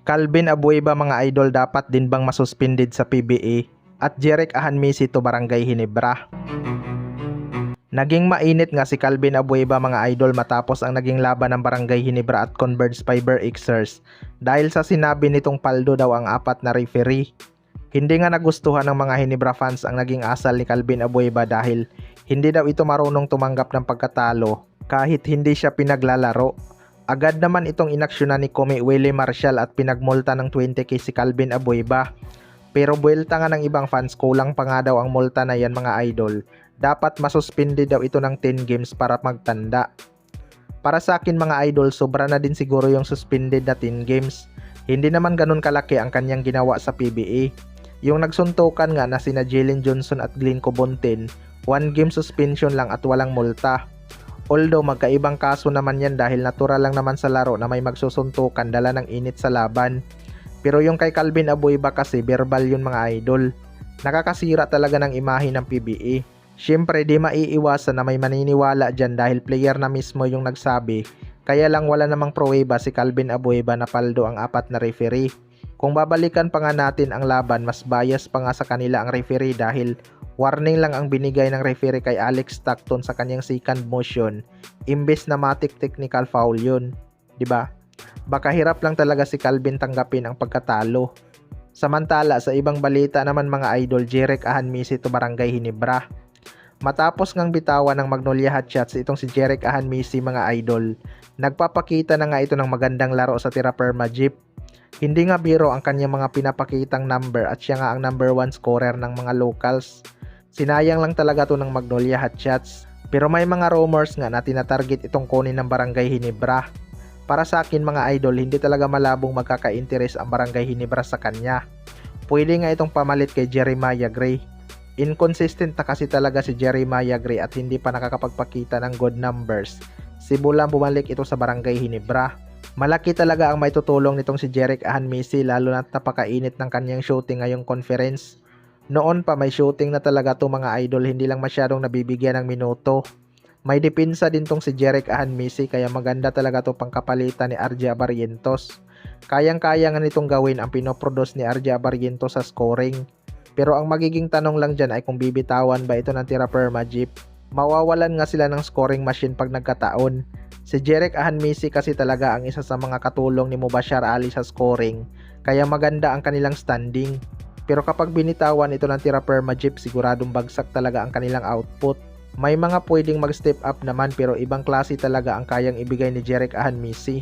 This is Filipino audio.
Calvin Abueva mga idol, dapat din bang masuspended sa PBA? At Jeric Ahanmisi to Barangay Ginebra. Naging mainit nga si Calvin Abueva mga idol matapos ang naging laban ng Barangay Ginebra at Converge Fiber Xers dahil sa sinabi nitong paldo daw ang apat na referee. Hindi nga nagustuhan ng mga Ginebra fans ang naging asal ni Calvin Abueva dahil hindi daw ito marunong tumanggap ng pagkatalo kahit hindi siya pinaglalaro. Agad naman itong inaksyonan ni Comi Willie Marshall at pinagmulta ng 20k si Calvin Abueva. Pero buwelta nga ng ibang fans, kulang pa nga daw ang multa na yan mga idol. Dapat masuspindi daw ito ng 10 games para magtanda. Para sa akin mga idol, sobra na din siguro yung suspended na 10 games. Hindi naman ganun kalaki ang kanyang ginawa sa PBA. Yung nagsuntukan nga na sina Jalen Johnson at Glenn Cobontin, 1 game suspension lang at walang multa. Although magkaibang kaso naman yan dahil natural lang naman sa laro na may magsusuntukan dala ng init sa laban. Pero yung kay Calvin Abueva kasi verbal yun mga idol. Nakakasira talaga ng imahe ng PBA. Syempre di maiiwasan na may maniniwala dyan dahil player na mismo yung nagsabi. Kaya lang wala namang pruweba si Calvin Abueva na paldo ang apat na referee. Kung babalikan pa nga natin ang laban, mas bias pa nga sa kanila ang referee dahil warning lang ang binigay ng referee kay Alex Stockton sa kanyang second motion, imbes na matic technical foul yun, 'di ba? Baka hirap lang talaga si Calvin tanggapin ang pagkatalo. Samantala sa ibang balita naman mga idol, Jeric Ahanmisi to Barangay Ginebra. Matapos ngang bitawan ng Magnolia Hotshots itong si Jeric Ahanmisi mga idol, nagpapakita na nga ito ng magandang laro sa Terra Firma Jeep. Hindi nga biro ang kanyang mga pinapakitang number at siya nga ang number 1 scorer ng mga locals. Sinayang lang talaga to ng Magnolia Hotshots. Pero may mga rumors nga na tinatarget itong kunin ng Barangay Ginebra. Para sa akin mga idol, hindi talaga malabong magkaka-interes ang Barangay Ginebra sa kanya. Pwede nga itong pamalit kay Jeremiah Gray. Inconsistent na kasi talaga si Jeremiah Gray at hindi pa nakakapagpakita ng good numbers. Simulang bumalik ito sa Barangay Ginebra. Malaki talaga ang may tutulong nitong si Jeric Ahanmisi lalo na't napakainit ng kanyang shooting ngayong conference. Noon pa may shooting na talaga to mga idol, hindi lang masyadong nabibigyan ng minuto. May depensa din tong si Jeric Ahanmisi kaya maganda talaga to pangkapalitan ni RJ Abarrientos. Kayang-kaya nga nitong gawin ang pinoproduce ni RJ Abarrientos sa scoring. Pero ang magiging tanong lang dyan ay kung bibitawan ba ito ng Terra Firma Jeep. Mawawalan nga sila ng scoring machine pag nagkataon. Si Jeric Ahanmisi kasi talaga ang isa sa mga katulong ni Mubashar Ali sa scoring, kaya maganda ang kanilang standing. Pero kapag binitawan ito ng Terra Firma Jeep, siguradong bagsak talaga ang kanilang output. May mga pwedeng mag-step up naman pero ibang klase talaga ang kayang ibigay ni Jeric Ahanmisi.